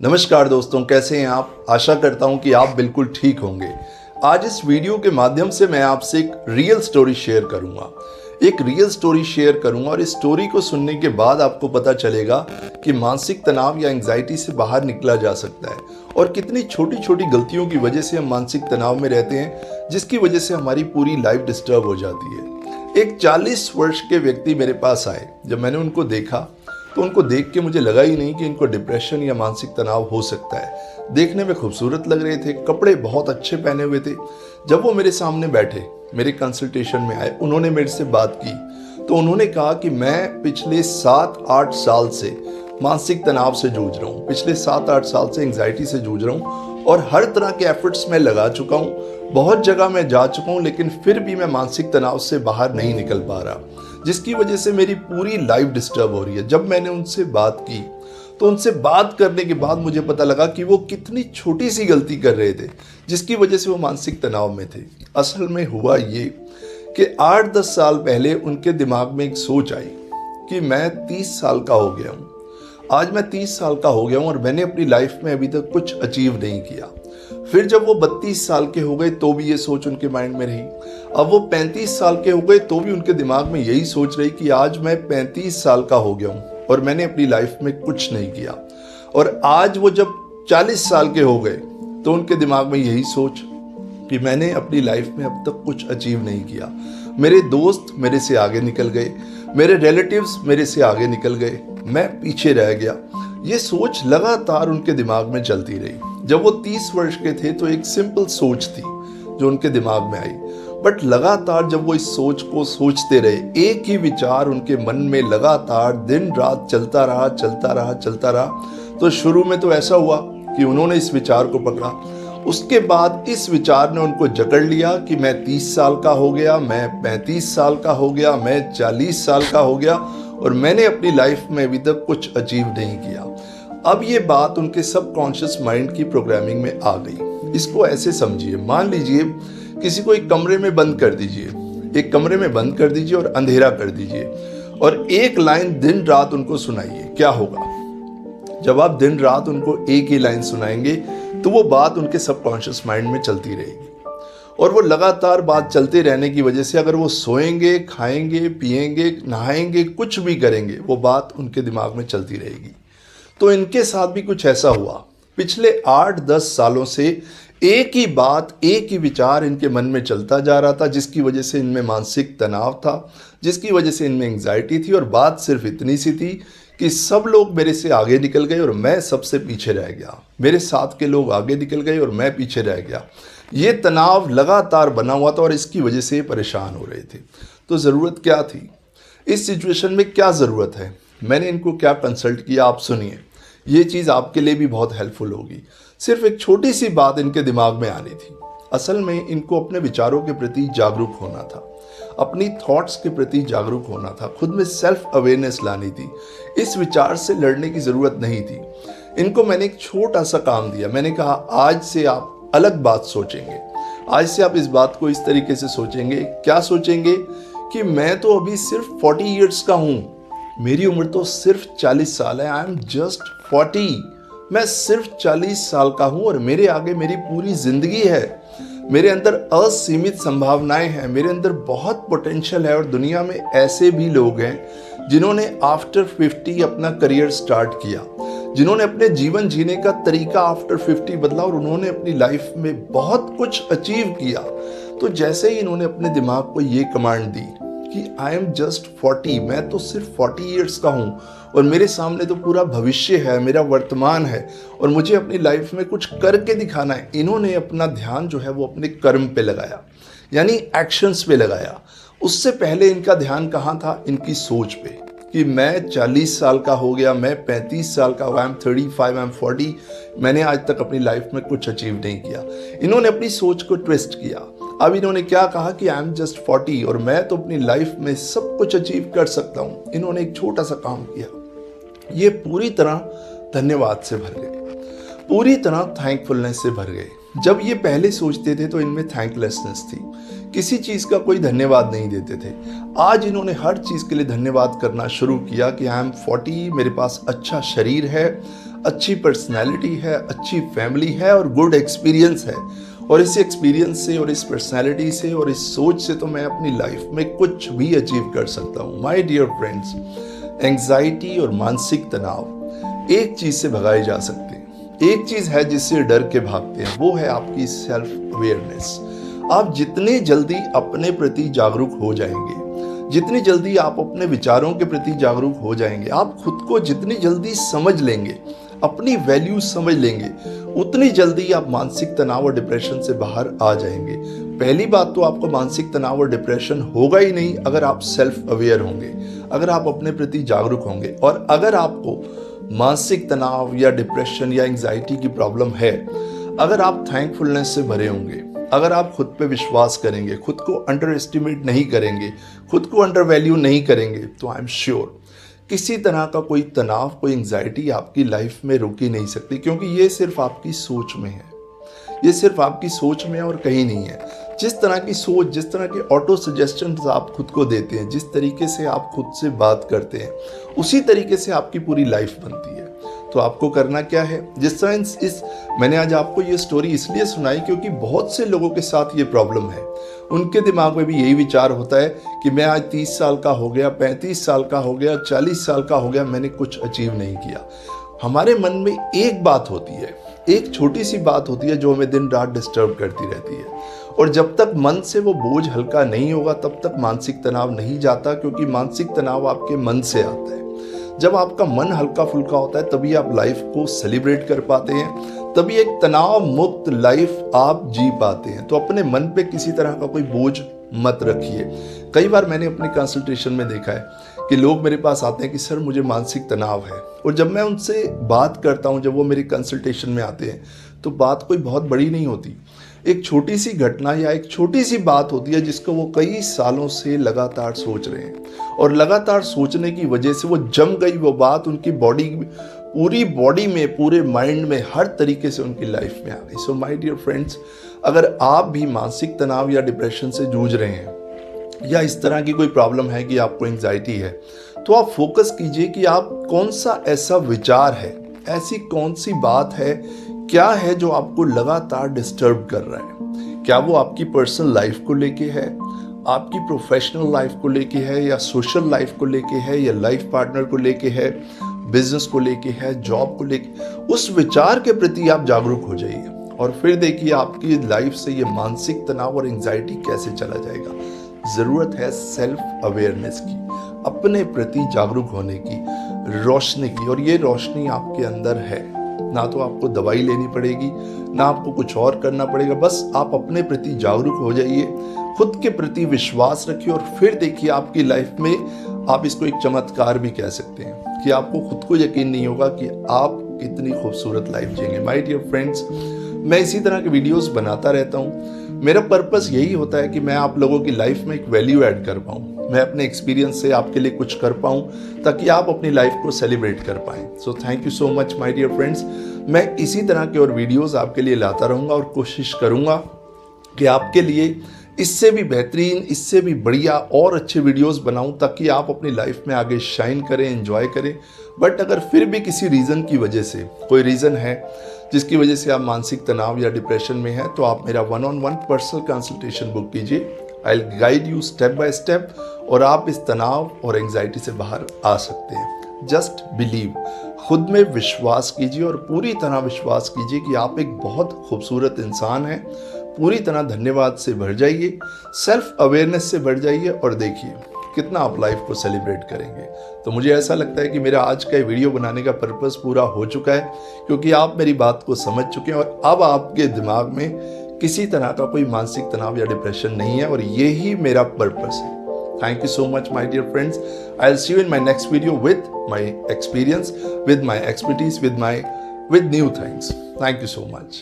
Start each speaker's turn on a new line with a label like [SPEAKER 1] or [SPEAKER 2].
[SPEAKER 1] नमस्कार दोस्तों, कैसे हैं आप। आशा करता हूं कि आप बिल्कुल ठीक होंगे। आज इस वीडियो के माध्यम से मैं आपसे एक रियल स्टोरी शेयर करूंगा और इस स्टोरी को सुनने के बाद आपको पता चलेगा कि मानसिक तनाव या एंग्जाइटी से बाहर निकला जा सकता है और कितनी छोटी छोटी गलतियों की वजह से हम मानसिक तनाव में रहते हैं, जिसकी वजह से हमारी पूरी लाइफ डिस्टर्ब हो जाती है। एक 40 वर्ष के व्यक्ति मेरे पास आए। जब मैंने उनको देखा तो उनको देख के मुझे लगा ही नहीं कि इनको डिप्रेशन या मानसिक तनाव हो सकता है। देखने में खूबसूरत लग रहे थे, कपड़े बहुत अच्छे पहने हुए थे। जब वो मेरे सामने बैठे, मेरे कंसल्टेशन में आए, उन्होंने मेरे से बात की तो उन्होंने कहा कि मैं पिछले 7-8 साल से मानसिक तनाव से जूझ रहा हूँ, पिछले 7-8 साल से एंग्जाइटी से जूझ रहा हूँ और हर तरह के एफर्ट्स मैं लगा चुका हूँ, बहुत जगह मैं जा चुका हूँ, लेकिन फिर भी मैं मानसिक तनाव से बाहर नहीं निकल पा रहा, जिसकी वजह से मेरी पूरी लाइफ डिस्टर्ब हो रही है। जब मैंने उनसे बात की तो उनसे बात करने के बाद मुझे पता लगा कि वो कितनी छोटी सी गलती कर रहे थे, जिसकी वजह से वो मानसिक तनाव में थे। असल में हुआ ये कि 8-10 साल पहले उनके दिमाग में एक सोच आई कि मैं 30 साल का हो गया हूँ। आज मैं 30 साल का हो गया हूँ और मैंने अपनी लाइफ में अभी तक कुछ अचीव नहीं किया। फिर जब वो 32 साल के हो गए तो भी ये सोच उनके माइंड में रही। अब वो 35 साल के हो गए तो भी उनके दिमाग में यही सोच रही कि आज मैं 35 साल का हो गया हूँ और मैंने अपनी लाइफ में कुछ नहीं किया। और आज वो जब 40 साल के हो गए तो उनके दिमाग में यही सोच कि मैंने अपनी लाइफ में अब तक कुछ अचीव नहीं किया। मेरे दोस्त मेरे से आगे निकल गए, मेरे रिलेटिव्स मेरे से आगे निकल गए, मैं पीछे रह गया। ये सोच लगातार उनके दिमाग में चलती रही। जब वो 30 वर्ष के थे तो एक सिंपल सोच थी जो उनके दिमाग में आई, बट लगातार जब वो इस सोच को सोचते रहे, एक ही विचार उनके मन में लगातार दिन रात चलता रहा। तो शुरू में तो ऐसा हुआ कि उन्होंने इस विचार को पकड़ा। उसके बाद इस विचार ने उनको जकड़ लिया कि मैं 30 साल का हो गया, मैं 35 साल का हो गया, मैं 40 साल का हो गया और मैंने अपनी लाइफ में अभी तक कुछ अचीव नहीं किया। अब ये बात उनके सबकॉन्शियस माइंड की प्रोग्रामिंग में आ गई। इसको ऐसे समझिए, मान लीजिए किसी को एक कमरे में बंद कर दीजिए और अंधेरा कर दीजिए और एक लाइन दिन रात उनको सुनाइए। क्या होगा? जब आप दिन रात उनको एक ही लाइन सुनाएंगे तो वो बात उनके सबकॉन्शियस माइंड में चलती रहेगी और वो लगातार बात चलते रहने की वजह से अगर वो सोएंगे, खाएंगे, पिएंगे, नहाएंगे, कुछ भी करेंगे, वो बात उनके दिमाग में चलती रहेगी। तो इनके साथ भी कुछ ऐसा हुआ। पिछले 8-10 सालों से एक ही बात, एक ही विचार इनके मन में चलता जा रहा था, जिसकी वजह से इनमें मानसिक तनाव था, जिसकी वजह से इनमें एंग्जाइटी थी। और बात सिर्फ इतनी सी थी कि सब लोग मेरे से आगे निकल गए और मैं सबसे पीछे रह गया। मेरे साथ के लोग आगे निकल गए और मैं पीछे रह गया। ये तनाव लगातार बना हुआ था और इसकी वजह से परेशान हो रहे थे। तो ज़रूरत क्या थी? इस सिचुएशन में क्या ज़रूरत है? मैंने इनको क्या कंसल्ट किया, आप सुनिए। ये चीज़ आपके लिए भी बहुत हेल्पफुल होगी। सिर्फ एक छोटी सी बात इनके दिमाग में आनी थी। असल में इनको अपने विचारों के प्रति जागरूक होना था, अपनी थॉट्स के प्रति जागरूक होना था, खुद में सेल्फ अवेयरनेस लानी थी। इस विचार से लड़ने की ज़रूरत नहीं थी। इनको मैंने एक छोटा सा काम दिया। मैंने कहा, आज से आप अलग बात सोचेंगे। आज से आप इस बात को इस तरीके से सोचेंगे। क्या सोचेंगे? कि मैं तो अभी सिर्फ 40 ईयर्स का हूँ, मेरी उम्र तो सिर्फ 40 साल है। I am just 40। मैं सिर्फ 40 साल का हूँ और मेरे आगे मेरी पूरी ज़िंदगी है। मेरे अंदर असीमित संभावनाएं हैं, मेरे अंदर बहुत पोटेंशियल है और दुनिया में ऐसे भी लोग हैं जिन्होंने आफ्टर 50 अपना करियर स्टार्ट किया, जिन्होंने अपने जीवन जीने का तरीका आफ्टर 50 बदला और उन्होंने अपनी लाइफ में बहुत कुछ अचीव किया। तो जैसे ही इन्होंने अपने दिमाग को ये कमांड दी कि आई एम जस्ट 40, मैं तो सिर्फ 40 ईयर्स का हूँ और मेरे सामने तो पूरा भविष्य है, मेरा वर्तमान है और मुझे अपनी लाइफ में कुछ करके दिखाना है, इन्होंने अपना ध्यान जो है वो अपने कर्म पे लगाया, यानी एक्शंस पे लगाया। उससे पहले इनका ध्यान कहाँ था? इनकी सोच पे कि मैं 40 साल का हो गया, मैं 35 साल का, आई एम 35, आई एम 40, मैंने आज तक अपनी लाइफ में कुछ अचीव नहीं किया। इन्होंने अपनी सोच को ट्विस्ट किया। अब इन्होंने क्या कहा कि आई एम जस्ट 40 और मैं तो अपनी लाइफ में सब कुछ अचीव कर सकता हूँ। इन्होंने एक छोटा सा काम किया। ये पूरी तरह धन्यवाद से भर गए, पूरी तरह थैंकफुलनेस से भर गए। जब ये पहले सोचते थे तो इनमें थैंकलेसनेस थी, किसी चीज़ का कोई धन्यवाद नहीं देते थे। आज इन्होंने हर चीज़ के लिए धन्यवाद करना शुरू किया कि आई एम 40, मेरे पास अच्छा शरीर है, अच्छी पर्सनैलिटी है, अच्छी फैमिली है और गुड एक्सपीरियंस है। और इस एक्सपीरियंस से और इस पर्सनैलिटी से और इस सोच से तो मैं अपनी लाइफ में कुछ भी अचीव कर सकता हूँ। माय डियर फ्रेंड्स, एंग्जाइटी और मानसिक तनाव एक चीज़ से भगाए जा सकते हैं। एक चीज़ है जिससे डर के भागते हैं, वो है आपकी सेल्फ अवेयरनेस। आप जितने जल्दी अपने प्रति जागरूक हो जाएंगे, जितनी जल्दी आप अपने विचारों के प्रति जागरूक हो जाएंगे, आप खुद को जितनी जल्दी समझ लेंगे, अपनी वैल्यू समझ लेंगे, उतनी जल्दी आप मानसिक तनाव और डिप्रेशन से बाहर आ जाएंगे। पहली बात तो आपको मानसिक तनाव और डिप्रेशन होगा ही नहीं अगर आप सेल्फ अवेयर होंगे, अगर आप अपने प्रति जागरूक होंगे। और अगर आपको मानसिक तनाव या डिप्रेशन या एंग्जाइटी की प्रॉब्लम है, अगर आप थैंकफुलनेस से भरे होंगे, अगर आप खुद पे विश्वास करेंगे, खुद को अंडर एस्टिमेट नहीं करेंगे, खुद को अंडर वैल्यू नहीं करेंगे, तो आई एम श्योर किसी तरह का कोई तनाव, कोई एंग्जाइटी आपकी लाइफ में रुक ही नहीं सकती, क्योंकि ये सिर्फ आपकी सोच में है। ये सिर्फ आपकी सोच में और कहीं नहीं है। जिस तरह की सोच, जिस तरह के ऑटो सजेशंस आप खुद को देते हैं, जिस तरीके से आप खुद से बात करते हैं, उसी तरीके से आपकी पूरी लाइफ बनती है। तो आपको करना क्या है? जिस तरह मैंने आज आपको ये स्टोरी इसलिए सुनाई क्योंकि बहुत से लोगों के साथ ये प्रॉब्लम है। उनके दिमाग में भी यही विचार होता है कि मैं आज 30 साल का हो गया, 35 साल का हो गया, 40 साल का हो गया, मैंने कुछ अचीव नहीं किया। हमारे मन में एक बात होती है, एक छोटी सी बात होती है जो हमें दिन रात डिस्टर्ब करती रहती है। और जब तक मन से वो बोझ हल्का नहीं होगा तब तक मानसिक तनाव नहीं जाता, क्योंकि मानसिक तनाव आपके मन से आता है। जब आपका मन हल्का फुल्का होता है तभी आप लाइफ को सेलिब्रेट कर पाते हैं, तभी एक तनाव मुक्त लाइफ आप जी पाते हैं। तो अपने मन पे किसी तरह का कोई बोझ मत रखिए। कई बार मैंने अपनी कंसल्टेशन में देखा है कि लोग मेरे पास आते हैं कि सर मुझे मानसिक तनाव है, और जब मैं उनसे बात करता हूँ, जब वो मेरी कंसल्टेशन में आते हैं, तो बात कोई बहुत बड़ी नहीं होती। एक छोटी सी घटना या एक छोटी सी बात होती है जिसको वो कई सालों से लगातार सोच रहे हैं, और लगातार सोचने की वजह से वो जम गई वो बात उनकी पूरी बॉडी में, पूरे माइंड में, हर तरीके से उनकी लाइफ में आ गई। सो माय डियर फ्रेंड्स, अगर आप भी मानसिक तनाव या डिप्रेशन से जूझ रहे हैं, या इस तरह की कोई प्रॉब्लम है कि आपको एंग्जाइटी है, तो आप फोकस कीजिए कि आप कौन सा ऐसा विचार है, ऐसी कौन सी बात है, क्या है जो आपको लगातार डिस्टर्ब कर रहा है। क्या वो आपकी पर्सनल लाइफ को लेके है, आपकी प्रोफेशनल लाइफ को लेके है, या सोशल लाइफ को लेके है, या लाइफ पार्टनर को लेके है, बिजनेस को लेके है, जॉब को लेके? उस विचार के प्रति आप जागरूक हो जाइए और फिर देखिए आपकी लाइफ से ये मानसिक तनाव और एंग्जाइटी कैसे चला जाएगा। ज़रूरत है सेल्फ अवेयरनेस की, अपने प्रति जागरूक होने की, रोशनी की, और ये रोशनी आपके अंदर है। ना तो आपको दवाई लेनी पड़ेगी, ना आपको कुछ और करना पड़ेगा, बस आप अपने प्रति जागरूक हो जाइए, खुद के प्रति विश्वास रखिए, और फिर देखिए आपकी लाइफ में, आप इसको एक चमत्कार भी कह सकते हैं कि आपको खुद को यकीन नहीं होगा कि आप कितनी खूबसूरत लाइफ जिएंगे। माय डियर फ्रेंड्स, मैं इसी तरह के वीडियोस बनाता रहता हूँ। मेरा पर्पस यही होता है कि मैं आप लोगों की लाइफ में एक वैल्यू ऐड कर पाऊँ, मैं अपने एक्सपीरियंस से आपके लिए कुछ कर पाऊँ, ताकि आप अपनी लाइफ को सेलिब्रेट कर पाएँ। So thank you so much my dear friends. मैं इसी तरह के और वीडियोस आपके लिए लाता रहूँगा, और कोशिश करूँगा कि आपके लिए इससे भी बेहतरीन, इससे भी बढ़िया और अच्छे वीडियोस बनाऊं, ताकि आप अपनी लाइफ में आगे शाइन करें, एंजॉय करें। बट अगर फिर भी किसी रीज़न की वजह से, कोई रीज़न है जिसकी वजह से आप मानसिक तनाव या डिप्रेशन में हैं, तो आप मेरा 1-on-1 पर्सनल कंसल्टेशन बुक कीजिए। I will guide you step by step, और आप इस तनाव और एंग्जाइटी से बाहर आ सकते हैं। जस्ट बिलीव, खुद में विश्वास कीजिए, और पूरी तरह विश्वास कीजिए कि आप एक बहुत खूबसूरत इंसान हैं। पूरी तरह धन्यवाद से भर जाइए, सेल्फ अवेयरनेस से भर जाइए, और देखिए कितना आप लाइफ को सेलिब्रेट करेंगे। तो मुझे ऐसा लगता है कि मेरा आज का वीडियो बनाने का पर्पस पूरा हो चुका है, क्योंकि आप मेरी बात को समझ चुके हैं, और अब आपके दिमाग में किसी तरह का कोई मानसिक तनाव या डिप्रेशन नहीं है, और यही मेरा पर्पस है। Thank you so much, my dear friends. I'll see you in my next video with my experience, with my expertise, with new things. Thank you so much.